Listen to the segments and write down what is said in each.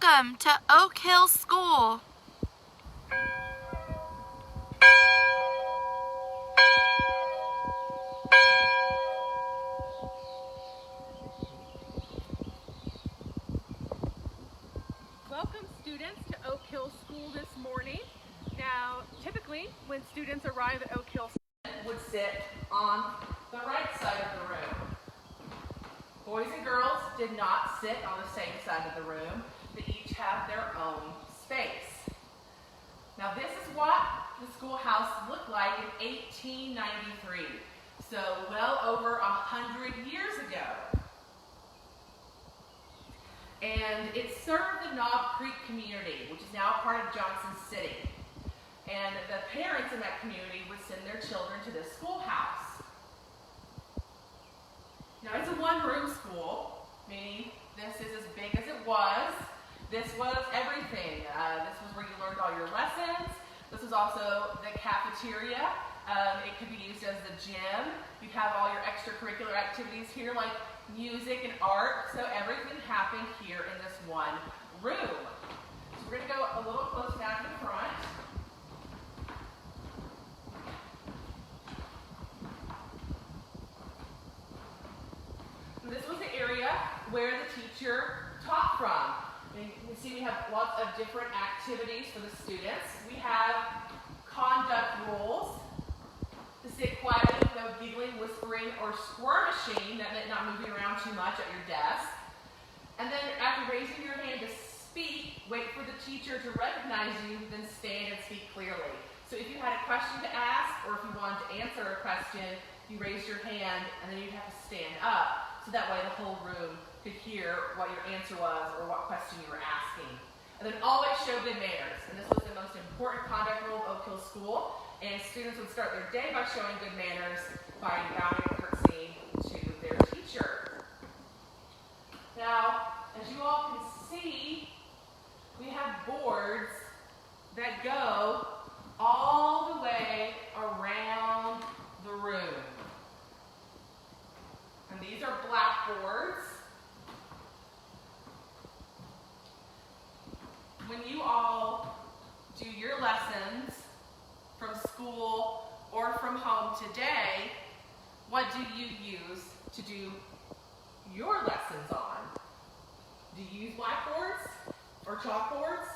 Welcome to Oak Hill School. Welcome students to Oak Hill School this morning. Now, typically when students arrive at Oak Hill, would sit on the right side of the room. Boys and girls did not sit on the same side of the room. They each have their own space. Now this is what the schoolhouse looked like in 1893, so well over 100 years ago. And it served the Knob Creek community, which is now part of Johnson City. And the parents in that community would send their children to this schoolhouse. Now it's a one-room school, meaning this is as big as it was. This was everything. This was where you learned all your lessons. This was also the cafeteria. It could be used as the gym. You'd have all your extracurricular activities here, like music and art. So everything happened here in this one room. So we're going to go a little close down to the front. And this was the area where the teacher taught from. And you can see we have lots of different activities for the students. We have conduct rules. To sit quietly with no giggling, whispering, or squirmishing. That meant not moving around too much at your desk. And then after raising your hand to speak, wait for the teacher to recognize you, then stand and speak clearly. So if you had a question to ask, or if you wanted to answer a question, you raised your hand, and then you'd have to stand up. So that way the whole room could hear what your answer was, or what question you were asking. And then always show good manners. And this was the most important conduct rule of Oak Hill School. And students would start their day by showing good manners by bowing and curtsying to their teacher. Now, as you all can see, we have boards that go all the way around the room. And these are blackboards. When you all do your lessons from school or from home today, what do you use to do your lessons on? Do you use blackboards or chalkboards?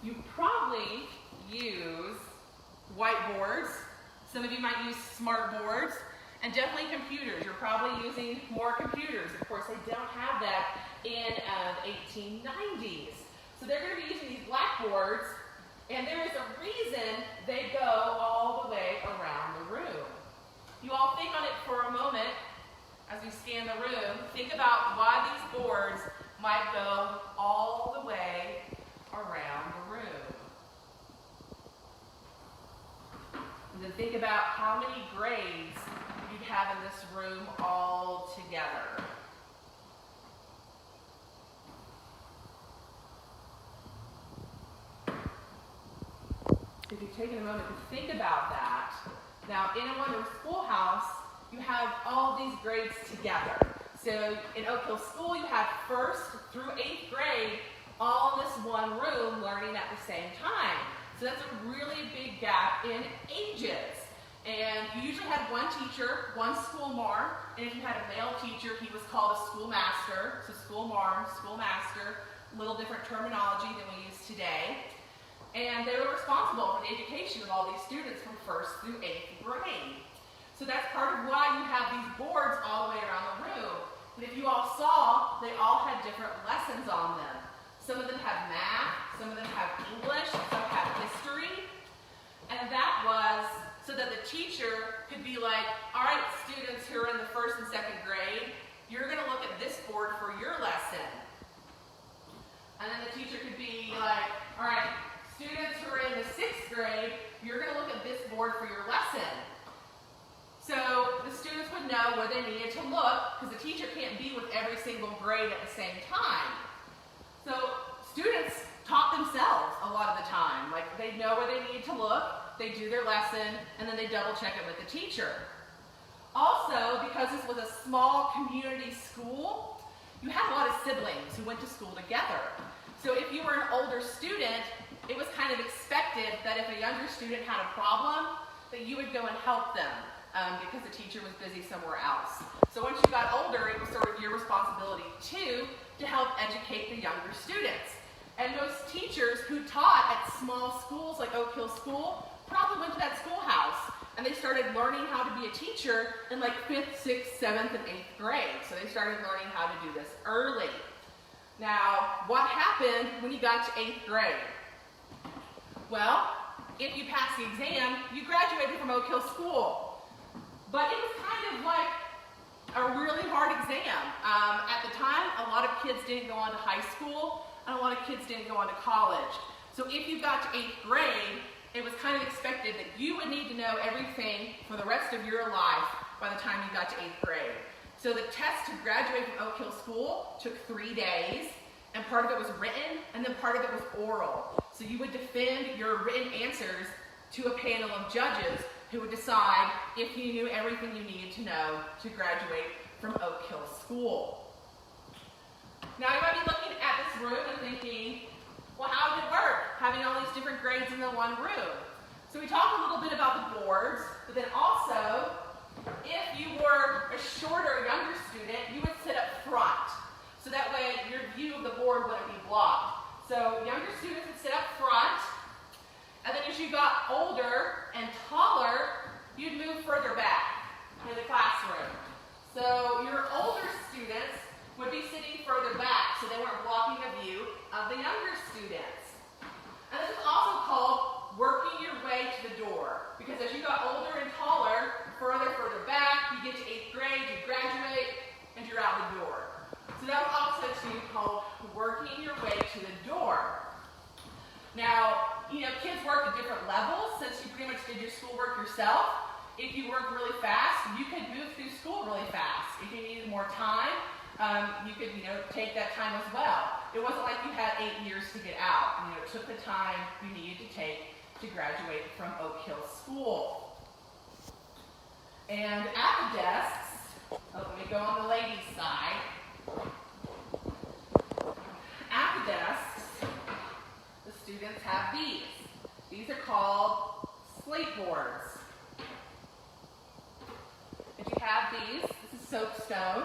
You probably use whiteboards. Some of you might use smart boards, and definitely computers. You're probably using more computers. Of course, they don't have that in the 1890s. So they're going to be using these blackboards, and there is a reason they go all the way around the room. You all think on it for a moment as we scan the room. Think about why these boards might go all the way around the room. And then think about how many grades you'd have in this room all together. If you've taken a moment to think about that, now in a one-room schoolhouse, you have all these grades together. So in Oak Hill School, you have 1st through 8th grade all in this one room learning at the same time. So that's a really big gap in ages. And you usually had one teacher, one school marm, and if you had a male teacher, he was called a schoolmaster. So school marm, schoolmaster, a little different terminology than we use today. And they were responsible for the education of all these students from 1st through 8th grade. So that's part of why you have these boards all the way around the room. And if you all saw, they all had different lessons on them. Some of them have math, some of them have English, some have history. And that was so that the teacher could be like, all right, students who are in the 1st and 2nd grade, you're going to look at this board for your lesson. And then the teacher could be like, all right, students who are in the 6th grade, you're going to look at this board for your lesson. So the students would know where they needed to look, because the teacher can't be with every single grade at the same time. So students taught themselves a lot of the time. Like, they know where they need to look, they do their lesson, and then they double check it with the teacher. Also, because this was a small community school, you had a lot of siblings who went to school together. So if you were an older student, it was kind of expected that if a younger student had a problem, that you would go and help them because the teacher was busy somewhere else. So once you got older, it was sort of your responsibility too to help educate the younger students. And most teachers who taught at small schools like Oak Hill School probably went to that schoolhouse and they started learning how to be a teacher in like 5th, 6th, 7th, and 8th grade. So they started learning how to do this early. Now, what happened when you got to 8th grade? Well, if you passed the exam, you graduated from Oak Hill School. But it was kind of like a really hard exam. At the time, a lot of kids didn't go on to high school, and a lot of kids didn't go on to college. So if you got to 8th grade, it was kind of expected that you would need to know everything for the rest of your life by the time you got to 8th grade. So the test to graduate from Oak Hill School took 3 days, and part of it was written, and then part of it was oral. So you would defend your written answers to a panel of judges who would decide if you knew everything you needed to know to graduate from Oak Hill School. Now you might be looking at this room and thinking, well, how did it work, having all these different grades in the one room? So we talked a little bit about the boards, but then also, if you were a shorter, younger student, you would sit up front. So that way your view of the board wouldn't be blocked. So younger students would sit up front, and then as you got older and taller, you'd move further back in the classroom. So your older students would be sitting further back, so they weren't blocking the view of the younger students. And this is also called working your way to the door, because as you got older and taller, further back, you get to 8th grade, you graduate, and you're out the door. So that was also too called working your way to the door. Now, kids work at different levels since you pretty much did your schoolwork yourself. If you worked really fast, you could move through school really fast. If you needed more time, you could, take that time as well. It wasn't like you had 8 years to get out. It took the time you needed to take to graduate from Oak Hill School. And at the desks, let me go on the ladies' side. At the desks, the students have these. These are called slate boards. And you have these. This is soapstone.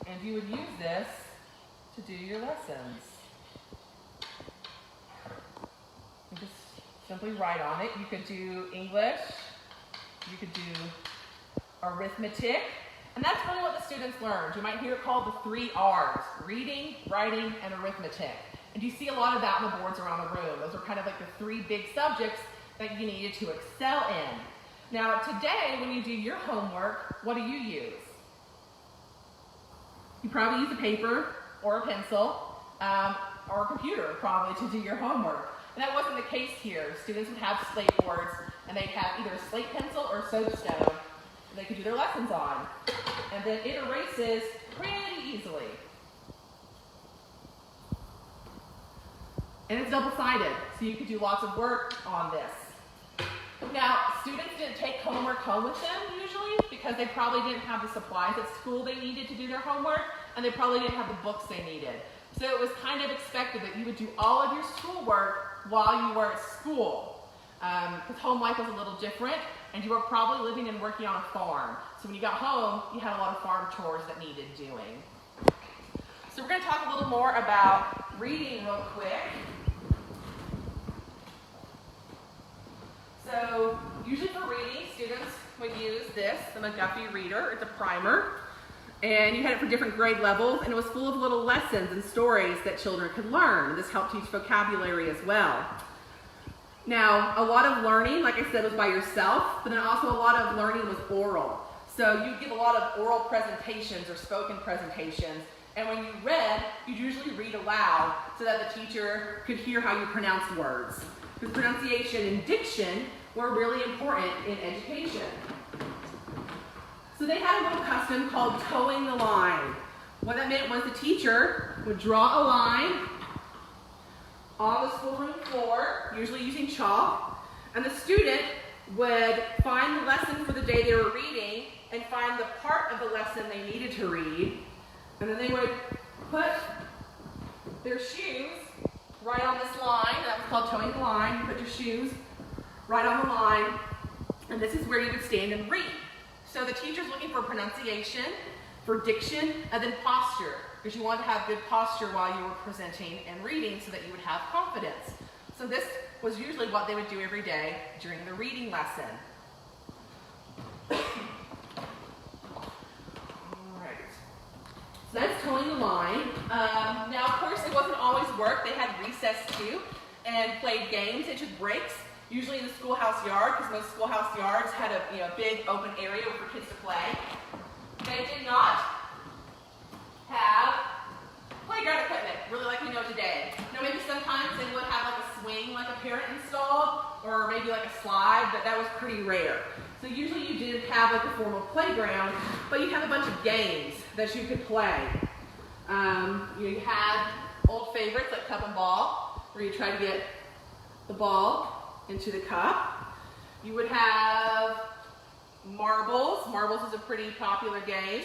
And you would use this to do your lessons. You just simply write on it. You could do English. You could do arithmetic. And that's really what the students learned. You might hear it called the 3 R's: reading, writing, and arithmetic. And you see a lot of that on the boards around the room. Those are kind of like the 3 big subjects that you needed to excel in. Now today, when you do your homework, what do you use? You probably use a paper or a pencil or a computer probably to do your homework. And that wasn't the case here. Students would have slate boards and they'd have either a slate pencil or soapstone they could do their lessons on. And then it erases pretty easily. And it's double-sided, so you could do lots of work on this. Now, students didn't take homework home with them usually because they probably didn't have the supplies at school they needed to do their homework, and they probably didn't have the books they needed. So it was kind of expected that you would do all of your schoolwork while you were at school. Because home life was a little different, and you were probably living and working on a farm. So when you got home, you had a lot of farm chores that needed doing. So we're going to talk a little more about reading real quick. So usually for reading, students would use this, the McGuffey Reader. It's a primer. And you had it for different grade levels, and it was full of little lessons and stories that children could learn. This helped teach vocabulary as well. Now, a lot of learning, like I said, was by yourself, but then also a lot of learning was oral. So you'd give a lot of oral presentations or spoken presentations, and when you read, you'd usually read aloud so that the teacher could hear how you pronounced words. Because pronunciation and diction were really important in education. So they had a little custom called towing the line. What that meant was the teacher would draw a line on the schoolroom floor, usually using chalk, and the student would find the lesson for the day they were reading and find the part of the lesson they needed to read, and then they would put their shoes right on this line. That was called toeing the line. You put your shoes right on the line, and this is where you would stand and read. So the teacher's looking for pronunciation, for diction, and then posture, because you want to have good posture while you were presenting and reading so that you would have confidence. So this was usually what they would do every day during the reading lesson. Alright, so that's toeing the line. Now, of course, it wasn't always work. They had recess too and played games. They took breaks, usually in the schoolhouse yard, because most schoolhouse yards had a big open area for kids to play. They did not have playground equipment, really like we know today. Now, maybe sometimes they would have like a swing like a parent installed, or maybe like a slide, but that was pretty rare. So usually you didn't have like a formal playground, but you had a bunch of games that you could play. You had old favorites like cup and ball, where you try to get the ball into the cup. You would have marbles. Marbles is a pretty popular game.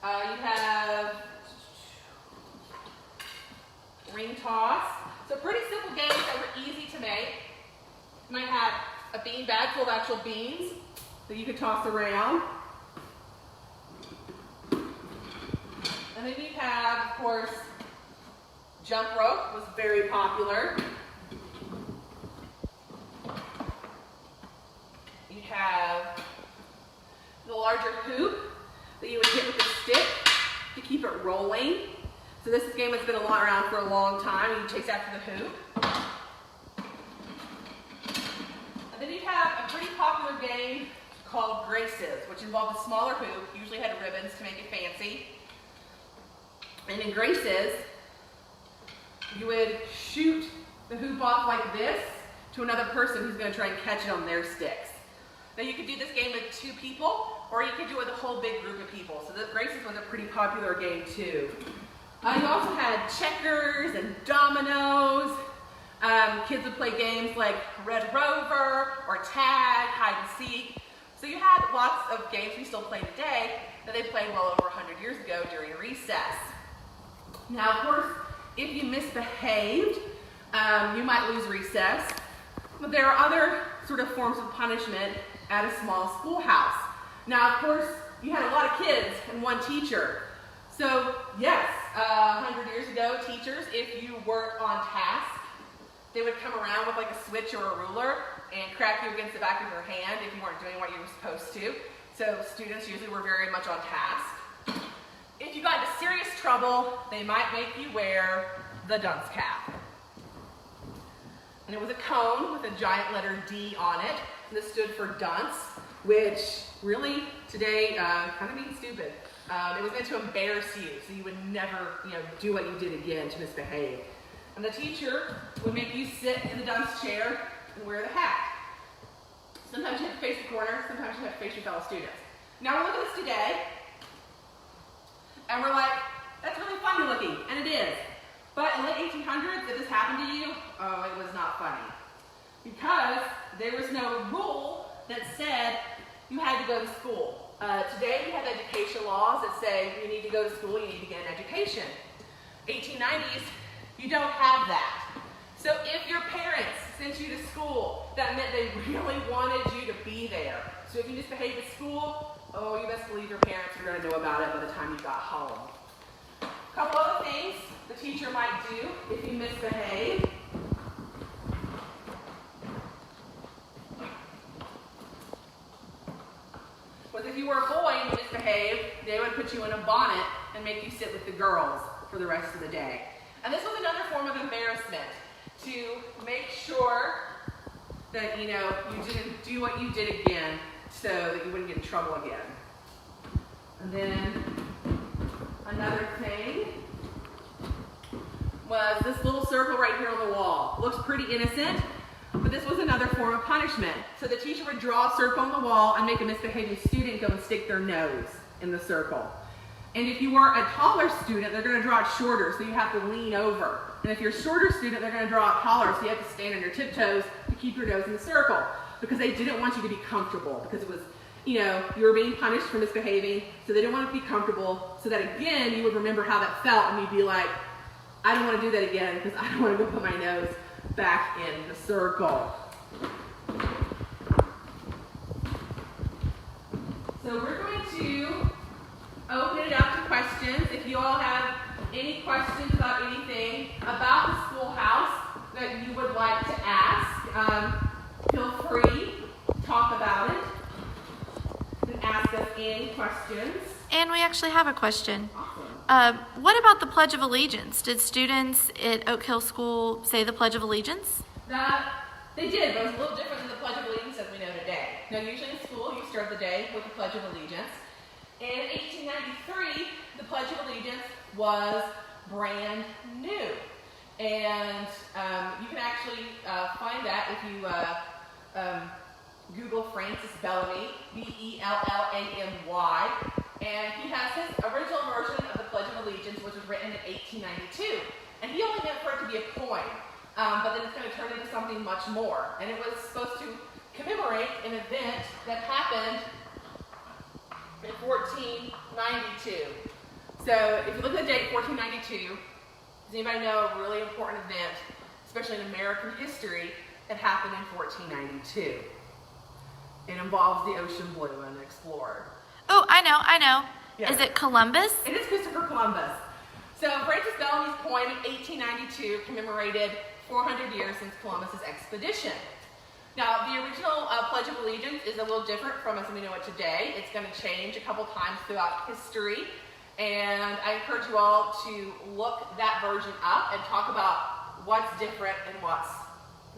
You have ring toss. So pretty simple games that were easy to make. You might have a bean bag full of actual beans that you could toss around. And then you have, of course, jump rope was very popular. You have the larger hoop that you would hit with a stick to keep it rolling. So this game has been around for a long time. You chase after the hoop. And then you have a pretty popular game called Graces, which involved a smaller hoop, usually had ribbons to make it fancy. And in Graces, you would shoot the hoop off like this to another person who's going to try and catch it on their sticks. Now you could do this game with 2 people, or you could do it with a whole big group of people. So the Graces was a pretty popular game too. You also had checkers and dominoes. Kids would play games like Red Rover or tag, hide and seek. So you had lots of games we still play today that they played well over 100 years ago during recess. Now, of course, if you misbehaved, you might lose recess. But there are other sort of forms of punishment at a small schoolhouse. Now, of course, you had a lot of kids and one teacher. So, yes, 100 years ago, teachers, if you weren't on task, they would come around with like a switch or a ruler and crack you against the back of your hand if you weren't doing what you were supposed to. So students usually were very much on task. If you got into serious trouble, they might make you wear the dunce cap. And it was a cone with a giant letter D on it. And this stood for dunce, which really today kind of means stupid. It was meant to embarrass you, so you would never, do what you did again to misbehave. And the teacher would make you sit in the dunce chair and wear the hat. Sometimes you have to face the corner, sometimes you have to face your fellow students. Now we're looking at this today, and we're like, that's really funny looking, and it is. But in the late 1800s, if this happened to you, oh, it was not funny. Because there was no rule that said you had to go to school. Today we have education laws that say you need to go to school, you need to get an education. 1890s, you don't have that. So if your parents sent you to school, that meant they really wanted you to be there. So if you misbehaved at school, oh, you best believe your parents were going to know about it by the time you got home. A couple other things the teacher might do if you misbehave. Was if you were a boy and you misbehaved, they would put you in a bonnet and make you sit with the girls for the rest of the day. And this was another form of embarrassment to make sure that, you didn't do what you did again so that you wouldn't get in trouble again. And then another thing was this little circle right here on the wall. Looks pretty innocent, but this was another form of punishment. So the teacher would draw a circle on the wall and make a misbehaving student go and stick their nose in the circle. And if you were a taller student, they're going to draw it shorter, so you have to lean over. And if you're a shorter student, they're going to draw it taller, so you have to stand on your tiptoes to keep your nose in the circle, because they didn't want you to be comfortable, because you were being punished for misbehaving, so they didn't want to be comfortable, so that again, you would remember how that felt, and you'd be like, I don't want to do that again, because I don't want to go put my nose back in the circle. So we're going to open it up to questions. If you all have any questions about anything about the schoolhouse that you would like to ask, feel free to talk about it and ask us any questions. And we actually have a question. Awesome. What about the Pledge of Allegiance? Did students at Oak Hill School say the Pledge of Allegiance? They did, but it was a little different than the Pledge of Allegiance as we know today. Now, usually in school, you start the day with the Pledge of Allegiance. In 1893, the Pledge of Allegiance was brand new. And you can actually find that if you Google Francis Bellamy, Bellamy, and he has his original version of the Pledge of Allegiance, which was written in 1892. And he only meant for it to be a poem, but then it's going to turn into something much more. And it was supposed to commemorate an event that happened in 1492. So if you look at the date 1492, does anybody know a really important event, especially in American history, that happened in 1492? It involves the ocean blue and the explorer. Oh, I know. Yes. Is it Columbus? It is Christopher Columbus. So Francis Bellamy's poem in 1892 commemorated 400 years since Columbus's expedition. Now, the original Pledge of Allegiance is a little different from as we know it today. It's going to change a couple times throughout history, and I encourage you all to look that version up and talk about what's different and what's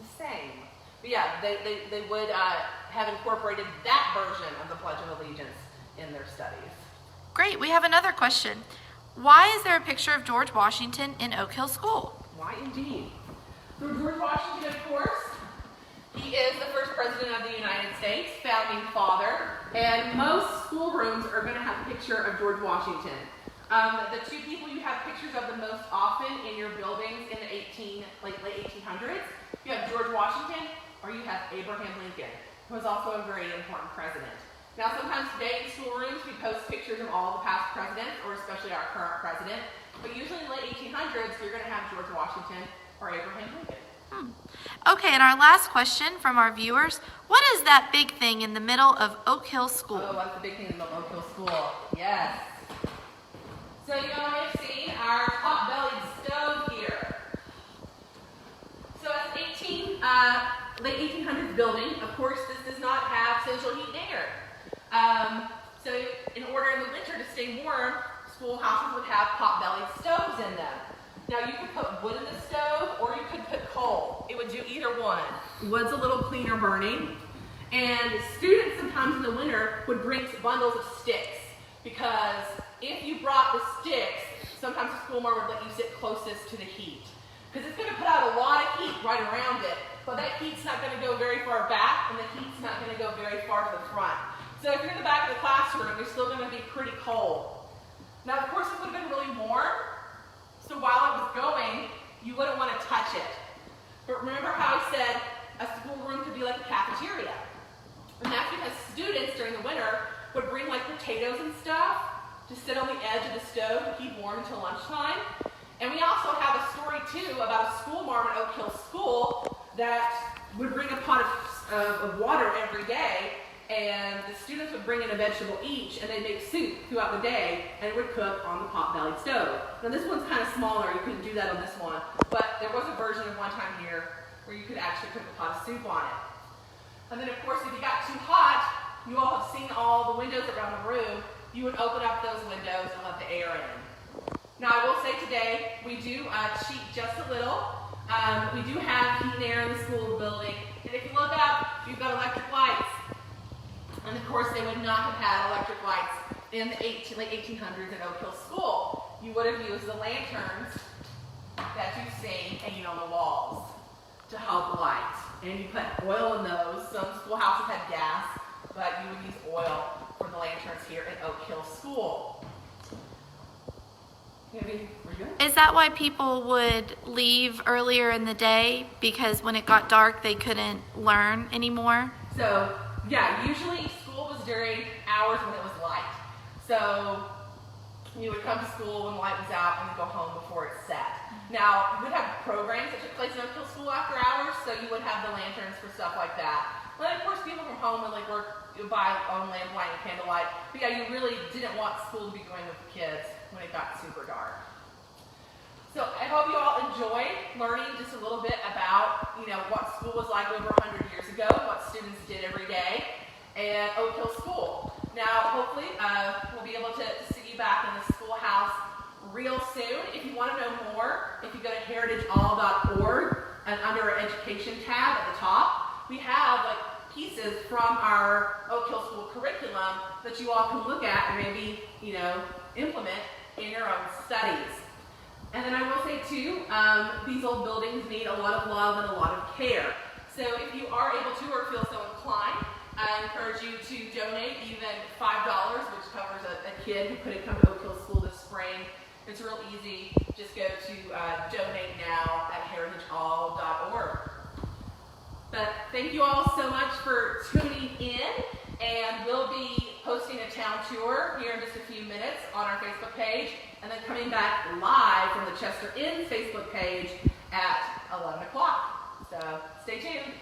the same. But yeah, they would have incorporated that version of the Pledge of Allegiance in their studies. Great. We have another question. Why is there a picture of George Washington in Oak Hill School? Why indeed? So George Washington, of course, he is the first president of the United States, founding father, and most schoolrooms are going to have a picture of George Washington. The two people you have pictures of the most often in your buildings in the late 1800s, you have George Washington or you have Abraham Lincoln, who was also a very important president. Now, sometimes today in schoolrooms we post pictures of all the past presidents, or especially our current president, but usually in the late 1800s you're going to have George Washington or Abraham Lincoln. Okay, and our last question from our viewers. What is that big thing in the middle of Oak Hill School? Oh, what's the big thing in the Oak Hill School? Yes. So you all may have seen our pot-bellied stove here. So it's late 1800s building. Of course, this does not have central heat and air. So in order in the winter to stay warm, schoolhouses would have pot-bellied stoves in them. Now you could put wood in the stove or you could put coal. It would do either one. Wood's a little cleaner burning. And students sometimes in the winter would bring bundles of sticks, because if you brought the sticks, sometimes the school board would let you sit closest to the heat. Because it's going to put out a lot of heat right around it, but that heat's not going to go very far back and the heat's not going to go very far to the front. So if you're in the back of the classroom, you're still going to be pretty cold. Now, of course, it would have been really warm. So while it was going, you wouldn't want to touch it. But remember how I said a schoolroom could be like a cafeteria. And that's because students during the winter would bring like potatoes and stuff to sit on the edge of the stove to keep warm until lunchtime. And we also have a story too about a school marm at Oak Hill School that would bring a pot of water every day, and the students would bring in a vegetable each, and they'd make soup throughout the day, and it would cook on the pot-bellied stove. Now this one's kind of smaller, you couldn't do that on this one, but there was a version of one time here where you could actually cook a pot of soup on it. And then of course, if you got too hot, you all have seen all the windows around the room, you would open up those windows and let the air in. Now I will say today, we do cheat just a little. We do have heat and air in the school building, and if you look up, you've got electric lights. And of course, they would not have had electric lights in the late 1800s at Oak Hill School. You would have used the lanterns that you've seen hanging on the walls to help light. And you put oil in those. Some schoolhouses had gas, but you would use oil for the lanterns here at Oak Hill School. We're good? Is that why people would leave earlier in the day? Because when it got dark, they couldn't learn anymore? So, yeah, usually school was during hours when it was light. So you would come to school when the light was out and go home before it set. Now, you would have programs that took place in Oak Hill School after hours, so you would have the lanterns for stuff like that. But of course, people from home would work by on lamplight and candlelight. But yeah, you really didn't want school to be going with the kids when it got super dark. So I hope you all enjoyed learning just a little bit about, what school was like over 100 years ago, what students did every day, and Oak Hill School. Now, hopefully, we'll be able to see you back in the schoolhouse real soon. If you want to know more, if you go to heritageall.org and under our education tab at the top, we have pieces from our Oak Hill School curriculum that you all can look at and maybe, implement in your own studies. And then I will say too, these old buildings need a lot of love and a lot of care. So if you are able to or feel so inclined, I encourage you to donate even $5, which covers a kid who couldn't come to Oak Hill School this spring. It's real easy. Just go to donate now at heritageall.org. But thank you all so much for tuning in, and we'll be posting a town tour here in just a few minutes on our Facebook page, and then coming back live from the Chester Inn's Facebook page at 11 o'clock. So stay tuned.